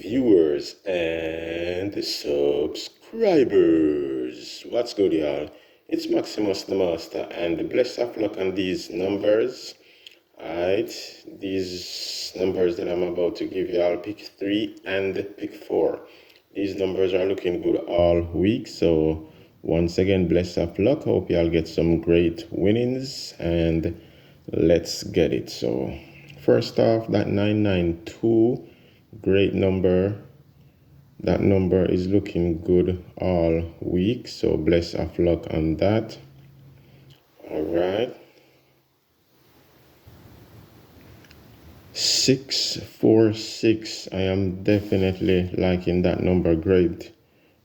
viewers and subscribers. What's good, y'all? It's Maximus the Master, and bless of luck on these numbers. Alright, these numbers that I'm about to give y'all, pick 3 and pick 4. These numbers are looking good all week, so once again, bless of luck. Hope y'all get some great winnings, and let's get it. So first off, that 992, great number. That number is looking good all week, so bless of luck on that. All right. 646, I am definitely liking that number. Great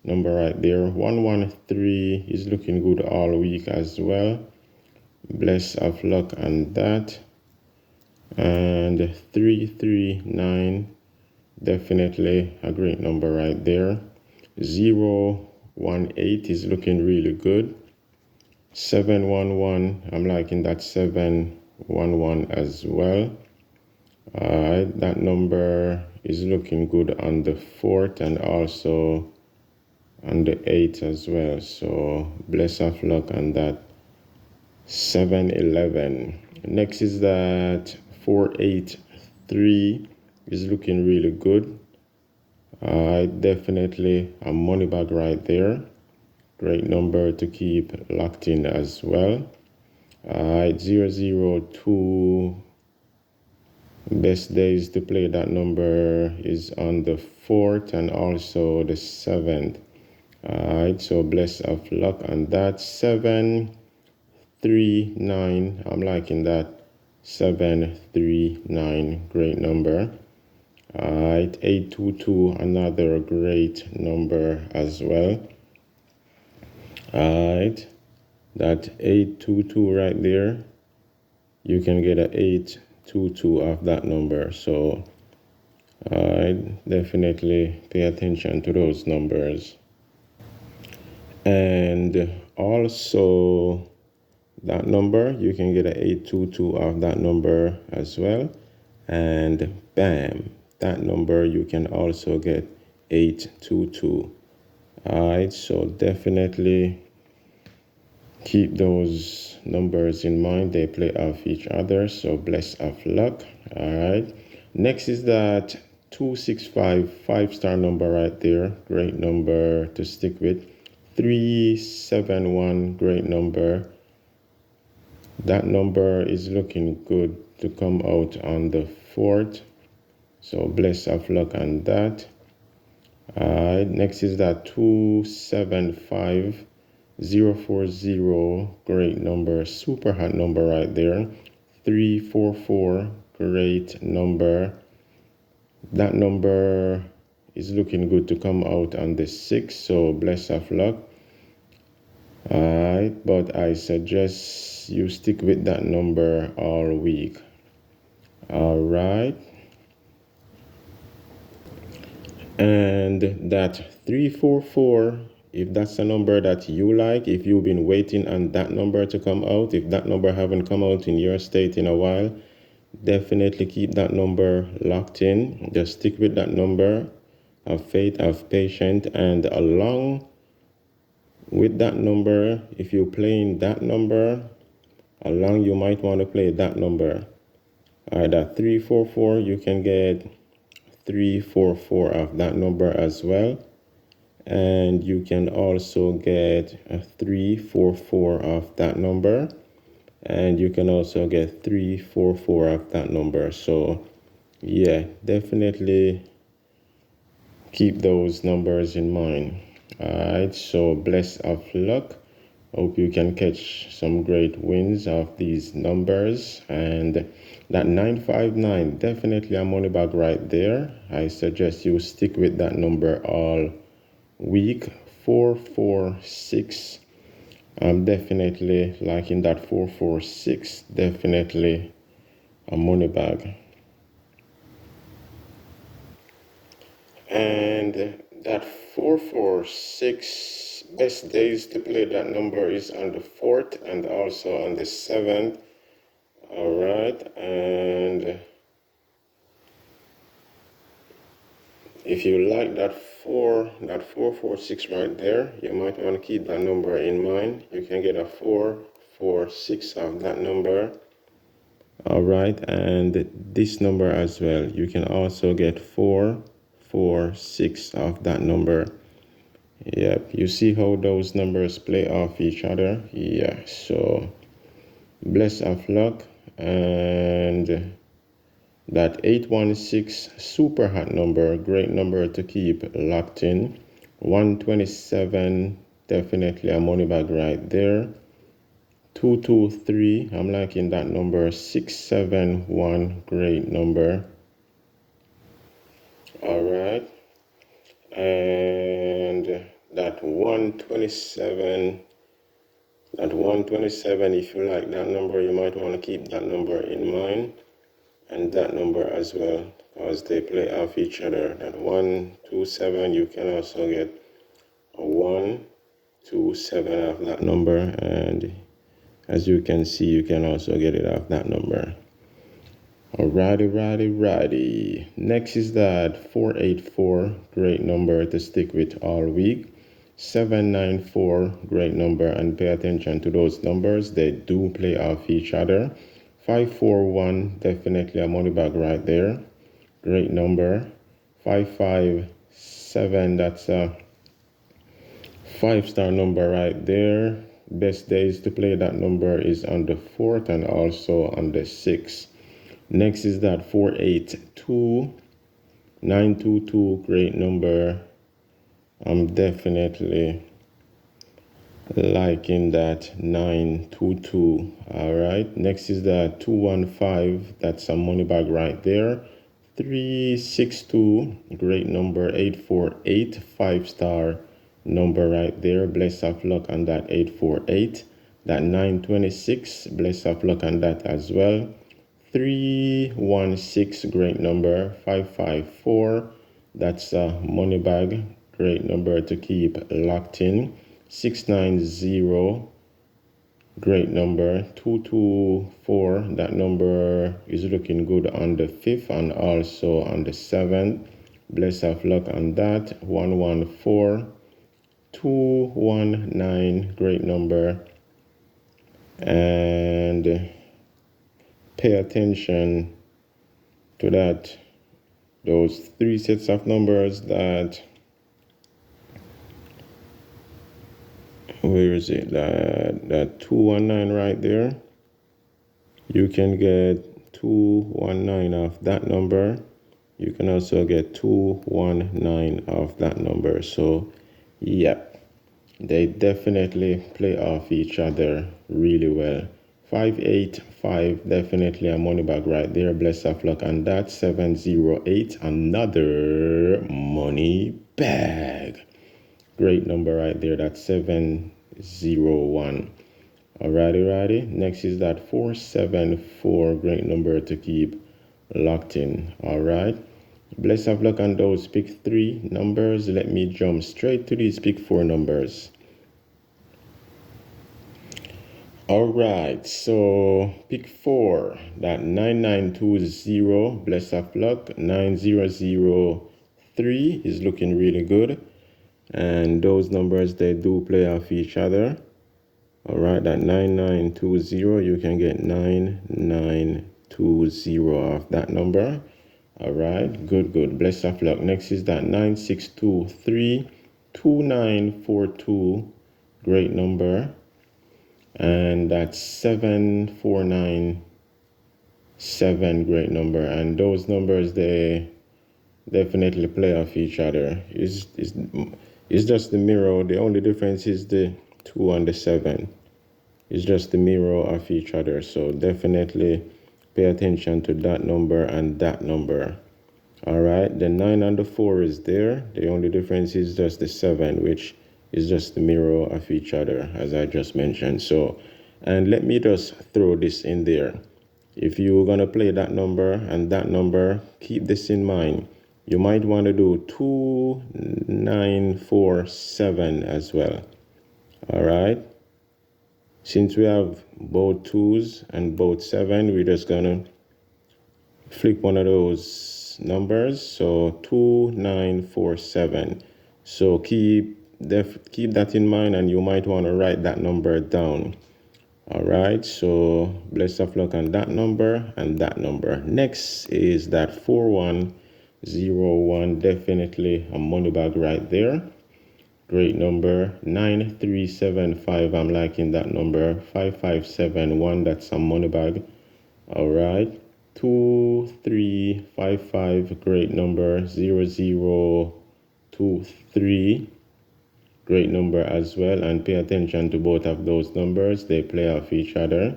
number right there. 113 is looking good all week as well. Bless of luck on that. And 339, definitely a great number right there. 018 is looking really good. 711, I'm liking that 711 as well. Alright, that number is looking good on the 4th and also on the 8th as well. So bless of luck on that. 711. Next is that 483 is looking really good. Definitely a money bag right there. Great number to keep locked in as well. 002. Best days to play that number is on the 4th and also the 7th. Alright, so bless of luck on that. 739, I'm liking that. 739, great number. Alright, 822, another great number as well. Alright, that 822 right there, you can get an 822 of that number. So I definitely pay attention to those numbers. And also that number, you can get an 822 of that number as well. And bam, that number you can also get 822. Alright, so definitely keep those numbers in mind. They play off each other, so bless of luck. Alright, next is that 265, 5-star number right there. Great number to stick with. 371, great number. That number is looking good to come out on the 4th, so bless of luck on that. Alright, next is that 275, 040, great number, super hot number right there. 344, great number. That number is looking good to come out on the 6th, so bless of luck. Alright, but I suggest you stick with that number all week. Alright. And that 344, if that's a number that you like, if you've been waiting on that number to come out, if that number haven't come out in your state in a while, definitely keep that number locked in. Just stick with that number. Have faith, have patience, and along with that number, if you're playing that number, along you might want to play that number. Alright, that 344, you can get 344 of that number as well, and you can also get a 344 of that number, and you can also get 344 of that number. So yeah, definitely keep those numbers in mind. Alright, so bless of luck. Hope you can catch some great wins of these numbers. And that 959, definitely a money bag right there. I suggest you stick with that number all week. 446, I'm definitely liking that 446, definitely a money bag. And that 446, best days to play that number is on the 4th and also on the 7th. All right, and If you like that 446 right there, you might want to keep that number in mind. You can get a 446 of that number. All right, and this number as well. You can also get 446 of that number. Yep, you see how those numbers play off each other? Yeah, so bless of luck. And that 816 super hot number, great number to keep locked in. 127, definitely a money bag right there. 223, I'm liking that number. 671, great number. All right. And that 127, if you like that number, you might want to keep that number in mind. And that number as well, because they play off each other. That 127, you can also get a 127 off that number, and as you can see, you can also get it off that number. Alrighty. Next is that 484, great number to stick with all week. 794, great number, and pay attention to those numbers. They do play off each other. 541, definitely a money bag right there. Great number. 557, that's a 5-star number right there. Best days to play that number is on the 4th and also on the 6th. Next is that 482, 922, great number. I'm definitely liking that 922. All right, next is that 215, that's a money bag right there. 362, great number. 848, 5-star number right there. Bless of luck on that 848. That 926, bless of luck on that as well. 316, great number. 554, that's a money bag, great number to keep locked in. 690, great number. 224, that number is looking good on the 5th and also on the 7th. Bless of luck on that. 114, 219, great number. And pay attention to that, those 3 sets of numbers. That, where is it, that 219 right there, you can get 219 off that number. You can also get 219 off that number. So yep, they definitely play off each other really well. 585, definitely a money bag right there. Bless of luck on that. 708, another money bag. Great number right there. That's 701. Alrighty. Next is that 474, great number to keep locked in. All right. Bless of luck on those pick 3 numbers. Let me jump straight to these pick 4 numbers. All right, so pick 4, that 9920, bless of luck. 9003 is looking really good, and those numbers, they do play off each other. All right, that 9920, you can get 9920 off that number. All right, good. Bless of luck. Next is that 9623, 2942, great number. And that's 7497, great number. And those numbers, they definitely play off each other. It's just the mirror. The only difference is the 2 and the 7. It's just the mirror of each other. So definitely pay attention to that number and that number. All right, the 9 and the 4 is there. The only difference is just the 7, which is just the mirror of each other, as I just mentioned. So, and let me just throw this in there. If you're gonna play that number and that number, keep this in mind. You might want to do 2947 as well. All right. Since we have both 2s and both 7, we're just gonna flip one of those those numbers. So 2947. So keep that in mind, and you might want to write that number down. All right, so best of luck on that number and that number. Next is that 4101, definitely a money bag right there. Great number. 9375, I'm liking that number. 5571, that's a money bag. All right, 2355, great number. 0023, great number as well, and pay attention to both of those numbers. They play off each other.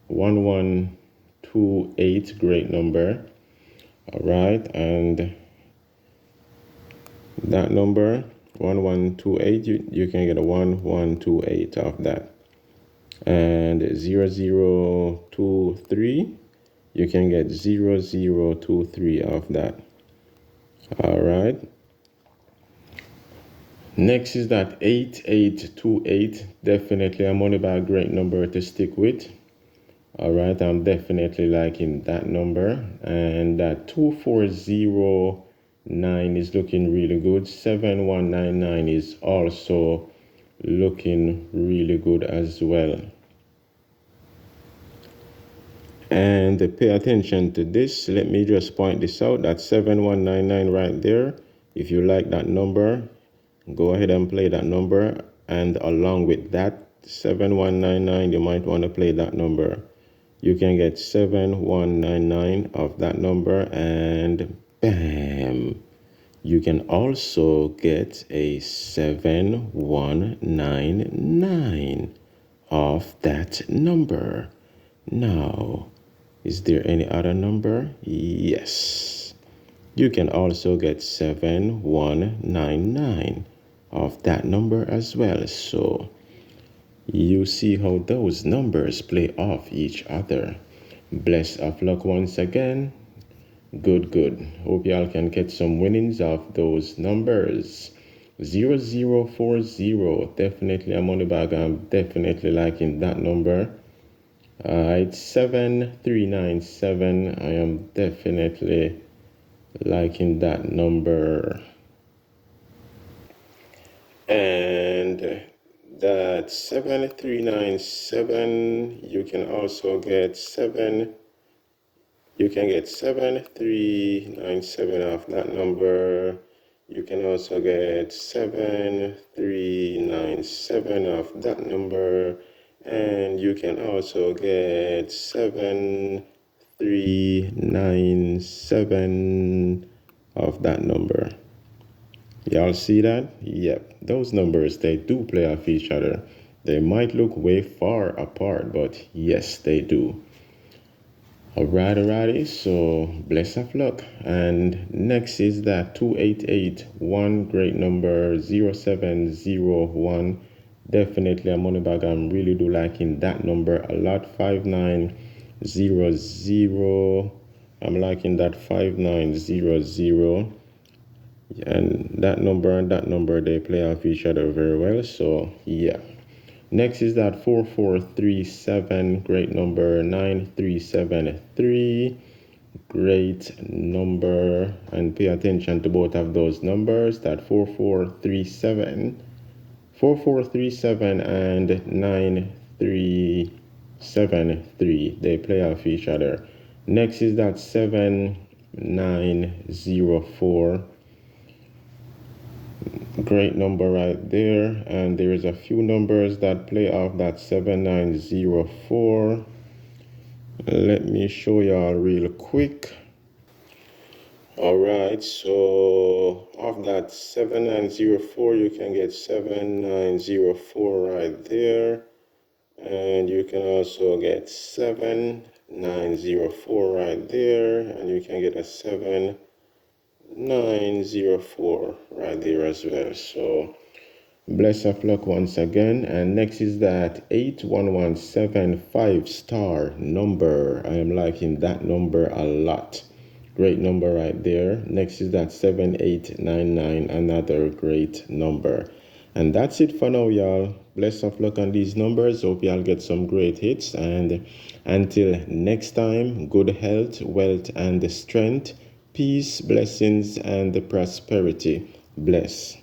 1128, great number. All right, and that number 1128, you can get a 1128 off that. And 0023, you can get 0023 off that. All right, next is that 8828, definitely a money bag, great number to stick with. All right, I'm definitely liking that number. And that 2409 is looking really good. 7199 is also looking really good as well. And pay attention to this. Let me just point this out. That 7199 right there. If you like that number, go ahead and play that number. And along with that 7199, you might want to play that number. You can get 7199 of that number, and bam, you can also get a 7199 of that number. Now, is there any other number? Yes. You can also get 7199 of that number as well. So you see how those numbers play off each other. Bless of luck once again. Good. Hope y'all can get some winnings off those numbers. 0040, definitely a money bag. I'm definitely liking that number. It's 7397. I am definitely liking that number. And that 7397, you can also get 7397 off that number. You can also get 7397 off that number, and you can also get 7397 off that number. Y'all see that? Yep, those numbers, they do play off each other. They might look way far apart, but yes, they do. Alrighty, so bless of luck. And next is that 2881, great number. 0701, definitely a money bag. I'm really do liking that number a lot. 5900, I'm liking that 5900. And that number, they play off each other very well. So yeah. Next is that 4437, great number. 9373, great number. And pay attention to both of those numbers. That 4437 and 9373, they play off each other. Next is that 7904. Great number right there. And there is a few numbers that play off that 7904. Let me show y'all real quick. All right, so off that 7904, you can get 7904 right there. And you can also get 7904 right there. And you can get a 7904 right there as well. So bless of luck once again. And next is that 8117, 5-star number. I am liking that number a lot. Great number right there. Next is that 7899, another great number. And that's it for now, y'all. Bless of luck on these numbers. Hope y'all get some great hits. And until next time, good health, wealth, and strength. peace, blessings, and prosperity. Bless.